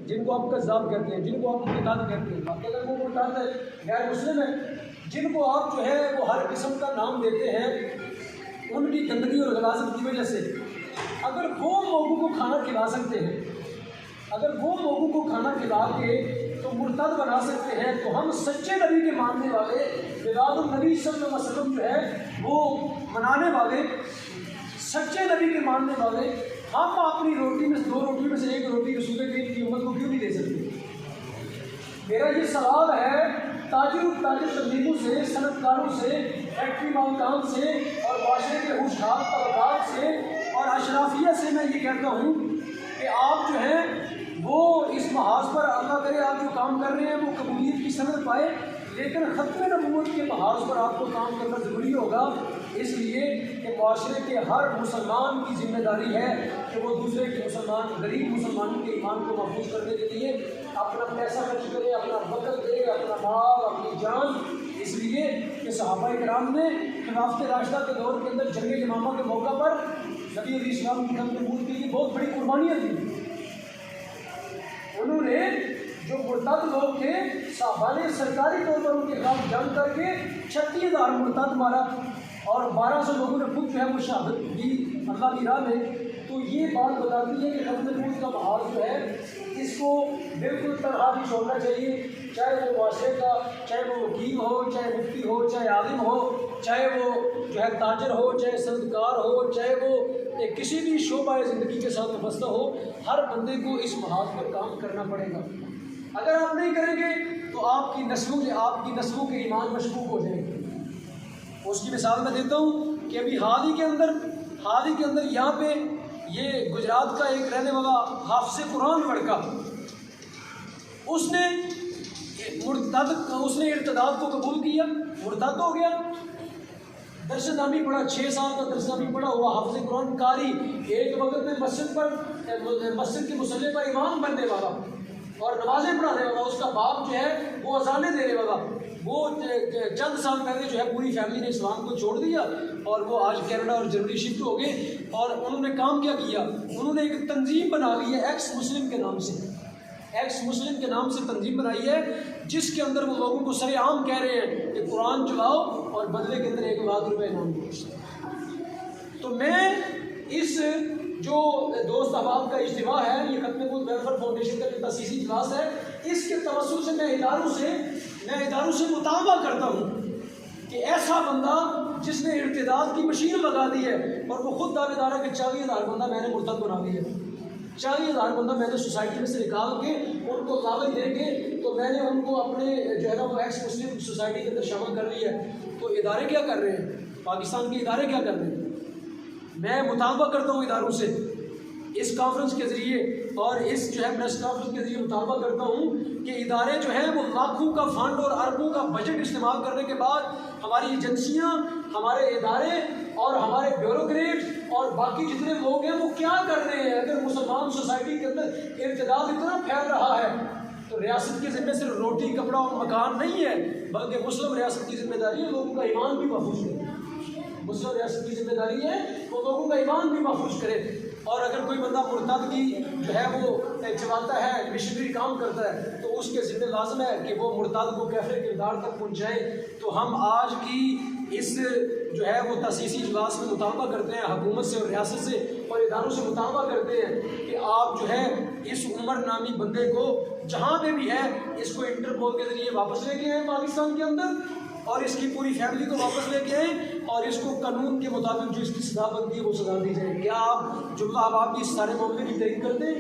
جن کو آپ کذاب کہتے ہیں، جن کو آپ مرتد کہتے ہیں، باقی اگر وہ مرتد ہے، غیر مسلم ہے، جن کو آپ جو ہے وہ ہر قسم کا نام دیتے ہیں ان کی گندگی اور غلاظت کی وجہ سے، اگر وہ لوگوں کو کھانا کھلا سکتے ہیں، اگر وہ لوگوں کو کھانا کھلا کے تو مرتد بنا سکتے ہیں، تو ہم سچے نبی کے ماننے والے، میلاد النبی صلی اللہ علیہ وسلم جو ہے وہ منانے والے، سچے نبی کے ماننے والے، ہم اپنی روٹی میں 2 روٹی میں سے 1 روٹی رسول کریم کی امت کو کیوں نہیں دے سکتے؟ میرا یہ سوال ہے تاجر تبلیغوں سے، صنعت کاروں سے، فیکٹری مالکان سے اور معاشرے کے ہوشیار طبقات سے اور اشرافیہ سے میں یہ کہتا ہوں کہ آپ جو ہیں وہ اس محاذ پر، اللہ کرے آپ جو کام کر رہے ہیں وہ قبولیت کی سند پائے، لیکن ختم نبوت کے محاذ پر آپ کو کام کرنا ضروری ہوگا، اس لیے کہ معاشرے کے ہر مسلمان کی ذمہ داری ہے کہ وہ دوسرے کے مسلمان، غریب مسلمانوں کے ایمان کو محفوظ کرنے کے لیے اپنا پیسہ خرچ کرے، اپنا وقت دے، اپنا مال، اپنی جان، اس لیے کہ صحابہ کرام نے خلافت راشدہ کے دور کے اندر جنگ یمامہ کے موقع پر نبی علیہ السلام کی نبوت کے لیے بہت بڑی قربانیاں دی۔ انہوں نے جو مرتد لوگ تھے، صحابہ نے سرکاری طور پر ان کے خلاف جنگ کر کے 36,000 مرتد مارا اور 1200 لوگوں نے خود جو ہے وہ شہادت دی اللہ کی راہ میں۔ تو یہ بات بتاتی ہے کہ ختم نبوت کا محاذ جو ہے اس کو بالکل طرح بھی چھوڑنا چاہیے، چاہے وہ معاشرے کا، چاہے وہ وکیل ہو، چاہے مفتی ہو، چاہے عالم ہو، چاہے وہ جو ہے تاجر ہو، چاہے صنعتکار ہو، چاہے وہ کسی بھی شعبہ زندگی کے ساتھ وابستہ ہو، ہر بندے کو اس محاذ پر کام کرنا پڑے گا۔ اگر آپ نہیں کریں گے تو آپ کی نسلوں کے ایمان مشکوک ہو جائیں گے۔ اس کی مثال میں دیتا ہوں کہ ابھی حال ہی کے اندر یہاں پہ یہ گجرات کا ایک رہنے والا حافظ قرآن لڑکا، اس نے ارتداد کو قبول کیا، مرتد ہو گیا، درس نامی پڑھا، 6 سال کا درس نامی پڑھا ہوا حافظ قرآن قاری، ایک وقت میں مسجد کے مصلی پر امام بننے والا اور نمازیں پڑھانے والا، اس کا باپ جو ہے وہ اذانیں دینے والا، وہ چند سال پہلے جو ہے پوری فیملی نے اسلام کو چھوڑ دیا اور وہ آج کینیڈا اور جرمنی شفٹ ہو گئے، اور انہوں نے کام کیا کیا، انہوں نے ایک تنظیم بنا لی ہے ایکس مسلم کے نام سے تنظیم بنائی ہے، جس کے اندر وہ لوگوں کو سر عام کہہ رہے ہیں کہ قرآن چلاؤ اور بدلے کے اندر 1 لاکھ روپے انعام دو۔ تو میں اس جو دوست احباب کا اجتماع ہے، یہ ختم نبوت ویلفیئر فاؤنڈیشن کا جو تاسیسی اجلاس ہے، اس کے توسط سے میں اداروں سے مطالبہ کرتا ہوں کہ ایسا بندہ جس نے ارتداد کی مشین لگا دی ہے اور وہ خود دعوے دار ہے کہ 40,000 بندہ میں نے مرتد بنا دیا، 40,000 بندہ میں نے سوسائٹی میں سے نکال کے ان کو لالچ دے کے تو میں نے ان کو اپنے جو ہے نا وہ ایکس مسلم سوسائٹی کے اندر شامل کر لیا ہے، تو ادارے کیا کر رہے ہیں؟ پاکستان کے ادارے کیا کر رہے ہیں؟ میں مطالبہ کرتا ہوں اداروں سے اس کانفرنس کے ذریعے اور اس جو ہے پریس کانفرنس کے ذریعے مطالبہ کرتا ہوں کہ ادارے جو ہیں وہ لاکھوں کا فنڈ اور اربوں کا بجٹ استعمال کرنے کے بعد ہماری ایجنسیاں، ہمارے ادارے اور ہمارے بیوروکریٹ اور باقی جتنے لوگ ہیں وہ کیا کر رہے ہیں؟ اگر مسلمان سوسائٹی کے اندر ارتداد اتنا پھیل رہا ہے تو ریاست کے ذمہ صرف روٹی، کپڑا اور مکان نہیں ہے، بلکہ مسلم ریاست کی ذمہ داری ہے لوگوں کا ایمان بھی محفوظ کرے۔ مسلم ریاست کی ذمہ داری ہے وہ لوگوں کا ایمان بھی محفوظ کرے، اور اگر کوئی بندہ مرتد کی جو ہے وہ چلاتا ہے، مشنری کام کرتا ہے، تو اس کے ذمہ لازم ہے کہ وہ مرتد کو کیفر کردار تک پہنچائے۔ تو ہم آج کی اس جو ہے وہ تاسیسی اجلاس میں مطالبہ کرتے ہیں حکومت سے اور ریاست سے اور اداروں سے مطالبہ کرتے ہیں کہ آپ جو ہے اس عمر نامی بندے کو جہاں پہ بھی ہے اس کو انٹرپول کے ذریعے واپس لے کے آئیں پاکستان کے اندر، اور اس کی پوری فیملی کو واپس لے کے آئیں اور اس کو قانون کے مطابق جو اس کی سزا بنتی ہے وہ سزا دی جائے۔ کیا آپ جملہ احباب بھی اس سارے معاملے کی تائید کرتے ہیں؟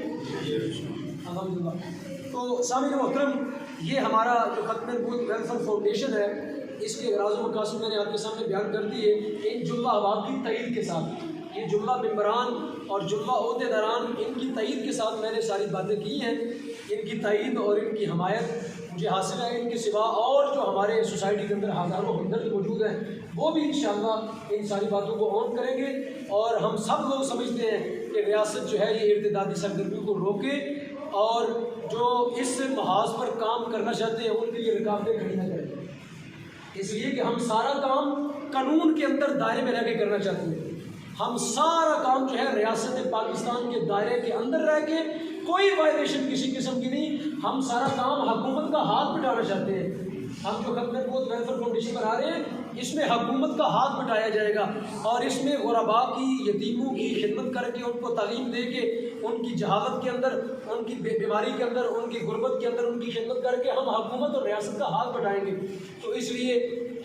الحمدللہ۔ تو سامعین محترم، یہ ہمارا جو ختم نبوت ویلفیئر فاؤنڈیشن ہے، اس کے اغراض و مقاصد میں نے آپ کے سامنے بیان کر دی ہے ان جملہ احباب کی تائید کے ساتھ، یہ جملہ ممبران اور جملہ عہدے داران ان کی تائید کے ساتھ میں نے ساری باتیں کی ہیں، ان کی تائید اور ان کی حمایت مجھے حاصل ہے۔ ان کے سوا اور جو ہمارے سوسائٹی کے اندر ہزاروں ہمدرد موجود ہیں وہ بھی انشاءاللہ ان ساری باتوں کو آن کریں گے، اور ہم سب لوگ سمجھتے ہیں کہ ریاست جو ہے یہ ارتدادی سرگرمیوں کو روکے اور جو اس محاذ پر کام کرنا چاہتے ہیں ان کے لیے رکاوٹیں کھڑی نہ کریں، اس لیے کہ ہم سارا کام قانون کے اندر دائرے میں رہ کے کرنا چاہتے ہیں۔ ہم سارا کام جو ہے ریاست پاکستان کے دائرے کے اندر رہ کے، کوئی وائلیشن کسی قسم کی نہیں ہم سارا کام حکومت کا ہاتھ بٹانا چاہتے ہیں. ہم جو ختم نبوت ویلفیئر فاؤنڈیشن بنا رہے ہیں اس میں حکومت کا ہاتھ بٹایا جائے گا اور اس میں غرباء کی یتیموں کی خدمت کر کے ان کو تعلیم دے کے ان کی جہالت کے اندر ان کی بیماری کے اندر ان کی غربت کے اندر ان کی خدمت کر کے ہم حکومت اور ریاست کا ہاتھ بٹائیں گے. تو اس لیے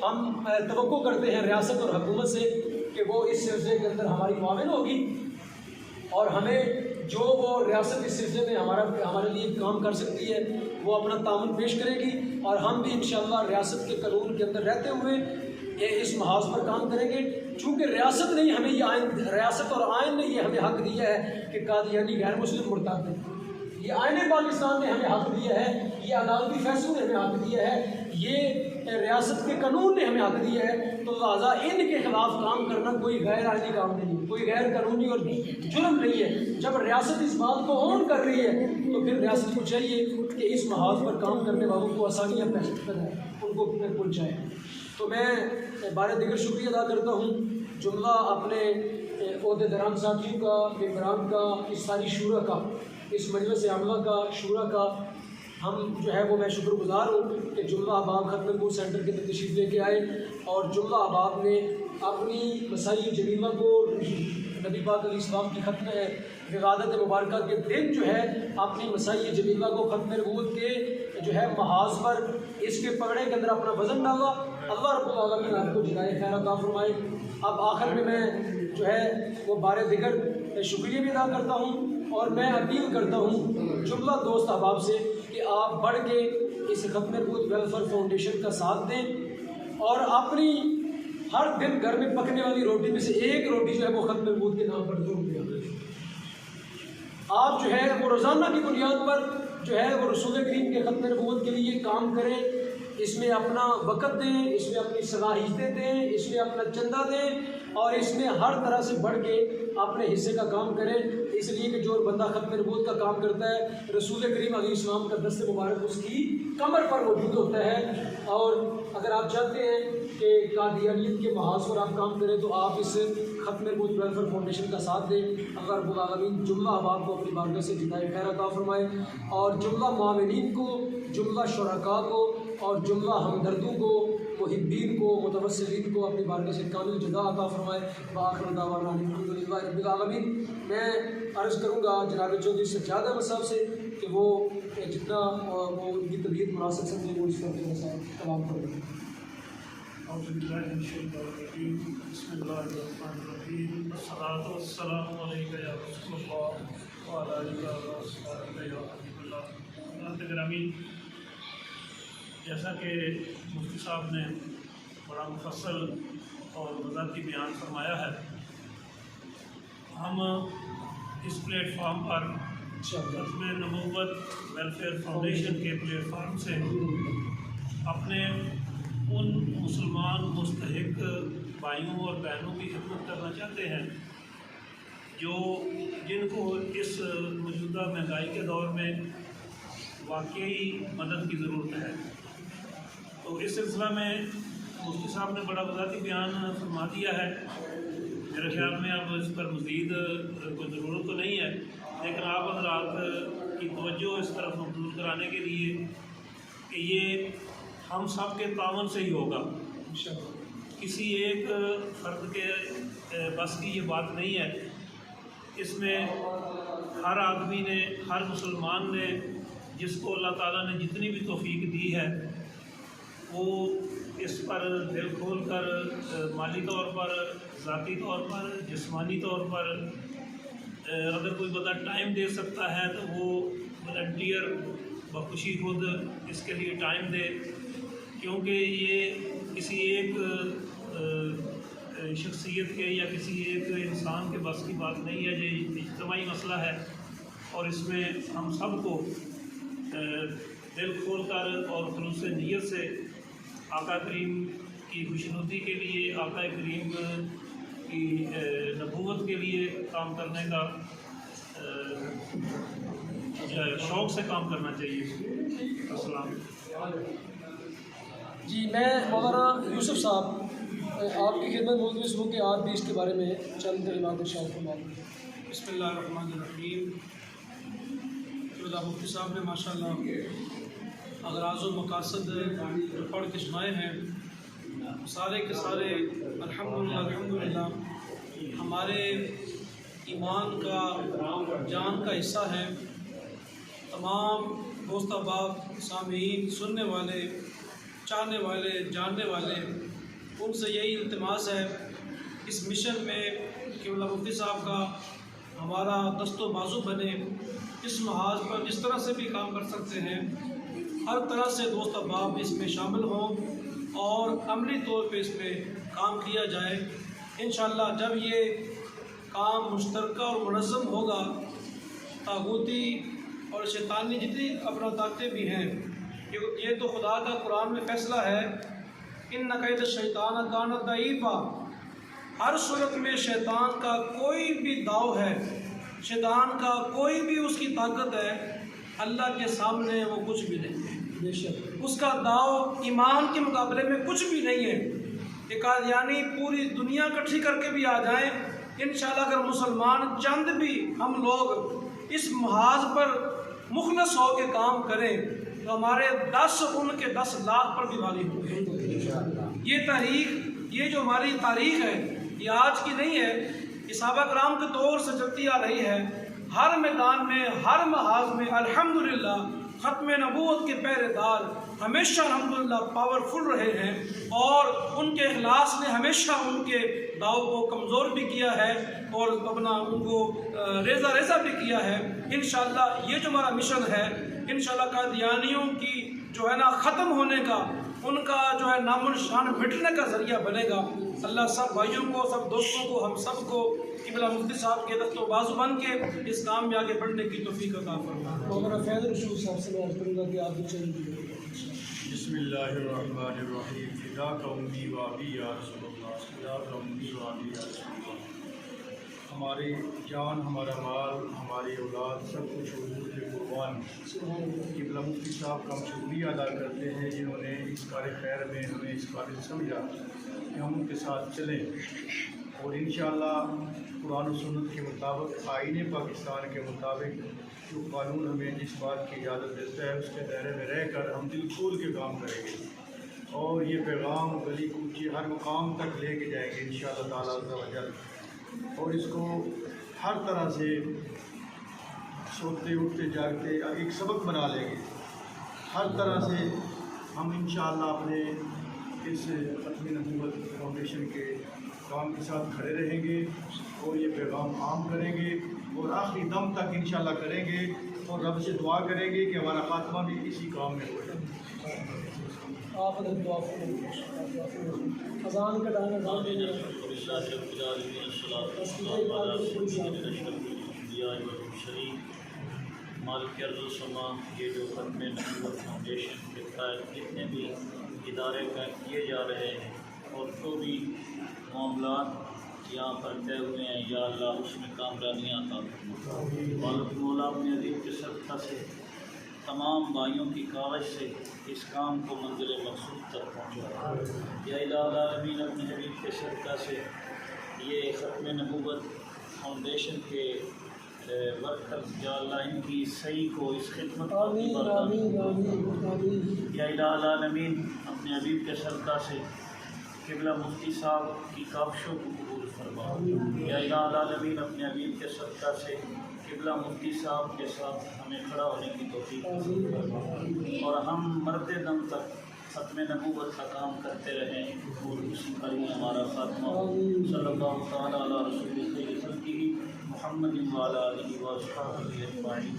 ہم توقع کرتے ہیں ریاست اور حکومت سے کہ وہ اس سلسلے کے اندر ہماری معاون ہوگی اور ہمیں جو وہ ریاست اس سلسلے میں ہمارے لیے کام کر سکتی ہے وہ اپنا تعاون پیش کرے گی اور ہم بھی انشاءاللہ ریاست کے قانون کے اندر رہتے ہوئے اس محاذ پر کام کریں گے. چونکہ ریاست نے ہمیں یہ ریاست اور آئین نے یہ ہمیں حق دیا ہے کہ قادیانی غیر مسلم مرتد ہیں. یہ آئین پاکستان نے ہمیں حق دیا ہے, یہ عدالتی فیصلوں نے ہمیں حق دیا ہے, یہ ریاست کے قانون نے ہمیں حق دیا ہے. تو لہٰذا ان کے خلاف کام کرنا کوئی غیر آئینی کام نہیں ہے, کوئی غیر قانونی اور جرم نہیں ہے. جب ریاست اس بات کو اون کر رہی ہے تو پھر ریاست کو چاہیے کہ اس محاذ پر کام کرنے والوں کو آسانیاں پیش کریں, ان کو پہنچائیں. تو میں بار دیگر شکریہ ادا کرتا ہوں جملہ اپنے عہدیداران ساتھیوں کا, ممبران کا, اس ساری شورا کا, اس مجلس عاملہ کا, شورا کا. ہم جو ہے وہ میں شکر گزار ہوں کہ جملہ احباب ختم نبوت سینٹر کے اندر تشریف لے کے آئے اور جملہ احباب نے اپنی مسائی جلیلہ کو نبی پاک علیہ السلام کی ختم ولادت مبارکہ کے دن جو ہے اپنی مسائی جلیلہ کو ختم نبوت کے جو ہے محاذ پر اس کے پگڑے کے اندر اپنا وزن ڈالا. اللہ رب العالمین آپ کو جزائے خیر عطا فرمائے. اب آخر میں جو ہے وہ بار دیگر شکریہ بھی ادا کرتا ہوں اور میں اپیل کرتا ہوں جملہ دوست احباب سے کہ آپ بڑھ کے اس ختم نبوت ویلفیئر فاؤنڈیشن کا ساتھ دیں اور اپنی ہر دن گھر میں پکنے والی روٹی میں سے ایک روٹی جو ہے وہ ختم نبوت کے نام پر ضرور دیا. آپ جو ہے وہ روزانہ کی بنیاد پر جو ہے وہ رسول کریم کے ختم نبوت کے لیے کام کریں, اس میں اپنا وقت دیں, اس میں اپنی صلاحیتیں دیں, اس میں اپنا چندہ دیں اور اس میں ہر طرح سے بڑھ کے اپنے حصے کا کام کریں. اس لیے کہ جو بندہ ختم نبوت کا کام کرتا ہے رسول کریم علیہ السلام کا دست مبارک اس کی کمر پر موجود ہوتا ہے. اور اگر آپ چاہتے ہیں کہ قادیانیت کے محاذ پر آپ کام کریں تو آپ اس ختم نبوت ویلفیئر فاؤنڈیشن کا ساتھ دیں. اللہ رب العالمین جملہ احباب کو اپنی بارگاہ سے جزائے خیر عطا فرمائے اور جملہ معاونین کو, جملہ شرکاء کو اور جملہ ہمدردوں کو, محبین کو, متوسلین کو اپنی بارگاہ سے کامل جزا عطا فرمائے. وآخر دعوانا الحمدللہ رب العالمین. میں عرض کروں گا جناب چودھری سجاد احمد صاحب سے کہ وہ جتنا وہ ان کی طبیعت مناسب سمجھے وہ اس وقت کلام کریں. اعوذ باللہ من الشیطان الرجیم. بسم اللہ الرحمن الرحیم. الصلاۃ والسلام علیک یا رسول اللہ وعلی آلہ و اصحابہ یا حبیب اللہ. حضرات گرامی, جیسا کہ مفتی صاحب نے بڑا مفصل اور وضاحتی بیان فرمایا ہے, ہم اس پلیٹ فارم پر ختم نبوت ویلفیئر فاؤنڈیشن کے پلیٹ فارم سے اپنے ان مسلمان مستحق بھائیوں اور بہنوں کی خدمت کرنا چاہتے ہیں جن کو اس موجودہ مہنگائی کے دور میں واقعی مدد کی ضرورت ہے. تو اس سلسلہ میں مفتی صاحب نے بڑا وضاحتی بیان فرما دیا ہے. میرے خیال میں اب اس پر مزید کوئی ضرورت تو نہیں ہے, لیکن آپ حضرات کی توجہ اس طرف مبذول کرانے کے لیے کہ یہ ہم سب کے تعاون سے ہی ہوگا. کسی ایک فرد کے بس کی یہ بات نہیں ہے. اس میں ہر آدمی نے, ہر مسلمان نے, جس کو اللہ تعالیٰ نے جتنی بھی توفیق دی ہے وہ اس پر دل کھول کر مالی طور پر, ذاتی طور پر, جسمانی طور پر اگر کوئی بندہ ٹائم دے سکتا ہے تو وہ والنٹیئر بخوشی خود اس کے لیے ٹائم دے, کیونکہ یہ کسی ایک شخصیت کے یا کسی ایک انسان کے بس کی بات نہیں ہے. یہ اجتماعی مسئلہ ہے اور اس میں ہم سب کو دل کھول کر اور خلوص نیت سے آقا کریم کی خوشنودی کے لیے, آقا کریم کی نبوت کے لیے کام کرنے کا شوق سے کام کرنا چاہیے. السلام. جی میں مولانا یوسف صاحب آپ کی خدمت ملتمس ہوں کہ آپ بھی اس کے بارے میں چند کلمات ارشاد فرمائیں. بسم اللہ الرحمن الرحیم. قبلہ مفتی صاحب نے ماشاءاللہ اغراض و مقاصد جو پڑھ کے سنائے ہیں، سارے کے سارے الحمدللہ ہمارے ایمان کا جان کا حصہ ہے۔ تمام دوست احباب، سامعین، سننے والے، چاہنے والے، جاننے والے، ان سے یہی التماس ہے اس مشن میں قبلہ مفتی صاحب کا ہمارا دست و بازو بنے، اس محاذ پر جس طرح سے بھی کام کر سکتے ہیں ہر طرح سے دوست احباب اس میں شامل ہوں اور عملی طور پہ اس پہ کام کیا جائے۔ انشاءاللہ جب یہ کام مشترکہ اور منظم ہوگا، طاغوتی اور شیطانی جتنی اپنا طاقتیں بھی ہیں، یہ تو خدا کا قرآن میں فیصلہ ہے، ان کید الشیطان کان ضعیفا، ہر صورت میں شیطان کا کوئی بھی داؤ ہے، شیطان کا کوئی بھی اس کی طاقت ہے، اللہ کے سامنے وہ کچھ بھی نہیں ہے۔ بے شک اس کا داؤ ایمان کے مقابلے میں کچھ بھی نہیں ہے۔ ایک یعنی پوری دنیا اکٹھی کر کے بھی آ جائیں، انشاءاللہ اگر مسلمان چند بھی ہم لوگ اس محاذ پر مخلص ہو کے کام کریں تو ہمارے 10 ان کے 10 لاکھ پر بھی بھاری ہوں گے۔ یہ تاریخ، یہ جو ہماری تاریخ ہے، یہ آج کی نہیں ہے، یہ صحابہ کرام کے دور سے چلتی آ رہی ہے۔ ہر میدان میں، ہر محاذ میں الحمدللہ ختم نبوت کے پہرے دار ہمیشہ الحمدللہ پاورفل رہے ہیں، اور ان کے اخلاص نے ہمیشہ ان کے داؤ کو کمزور بھی کیا ہے اور اپنا ان کو ریزہ بھی کیا ہے۔ انشاءاللہ یہ جو ہمارا مشن ہے، انشاءاللہ قادیانیوں کی جو ہے نا ختم ہونے کا، ان کا جو ہے نام و نشان مٹنے کا ذریعہ بنے گا۔ اللہ سب بھائیوں کو، سب دوستوں کو، ہم سب کو قبلہ مفتی صاحب کے دست و بازو بن کے اس کام میں آگے بڑھنے کی توفیق عطا فرمائے۔ مولانا فیض رشید صاحب سے میں عرض کروں گا کہ آپ بھی چلیے۔ بسم اللہ الرحمن الرحیم، فداک امی و ابی یا رسول اللہ، فداک امی و ابی یا رسول اللہ۔ ہماری جان، ہمارا مال، ہماری اولاد، سب کچھ حضور کے قربان۔ قبلہ مفتی صاحب کا ہم شکریہ ادا کرتے ہیں جنہوں نے اس کار خیر میں ہمیں اس قابل سمجھا کہ ہم ان کے ساتھ چلیں، اور انشاءاللہ قرآن و سنت کے مطابق، آئین پاکستان کے مطابق جو قانون ہمیں جس بات کی اجازت دیتا ہے اس کے دائرے میں رہ کر ہم دل کھول کے کام کریں گے، اور یہ پیغام گلی کوچے ہر مقام تک لے کے جائیں گے انشاءاللہ تعالیٰ عز و جل، اور اس کو ہر طرح سے سوتے اٹھتے جاگتے ایک سبق بنا لیں گے۔ ہر طرح سے ہم انشاءاللہ اپنے اس ختم نبوت فاؤنڈیشن کے کام کے ساتھ کھڑے رہیں گے اور یہ پیغام عام کریں گے اور آخری دم تک انشاءاللہ کریں گے، اور رب سے دعا کریں گے کہ ہمارا خاتمہ بھی اسی کام میں ہو جائے۔ آپ ادھر دعا فرمائیں۔ اذان کا ٹائم ہے۔ مالک ارض و سما، یہ جو ختم نبوت فاؤنڈیشن کے تحت جتنے بھی ادارے کیے جا رہے ہیں اور جو بھی معاملات یہاں پر طے ہوئے ہیں، یا اللہ اس میں کامرانیاں عطا فرما۔ مولا اپنے عظیم کے صدقہ سے تمام بھائیوں کی کاوش سے اس کام کو منزل مقصود تک پہنچا۔ یا الہ العالمین اپنے حبیب کے صدقہ سے یہ ختم نبوت فاؤنڈیشن کے ورکرز، یا اللہ ان کی صحیح کو اس خدمت آمین آمین آمین آمین۔ یا الہ العالمین اپنے حبیب کے صدقہ سے قبلہ مفتی صاحب کی کاوشوں کو قبول فرما۔ یا الہ العالمین اپنے حبیب کے صدقہ سے قبلہ مفتی صاحب کے ساتھ ہمیں کھڑا ہونے کی توفیق فرما، اور ہم مرد دم تک ختم نبوت کا کام کرتے رہیں اور اسی پر ہی ہمارا خاتمہ ہو۔ صلی اللہ تعالیٰ علی رسول خیر خلقہ محمد وعلی آلہ وصحبہ اجمعین۔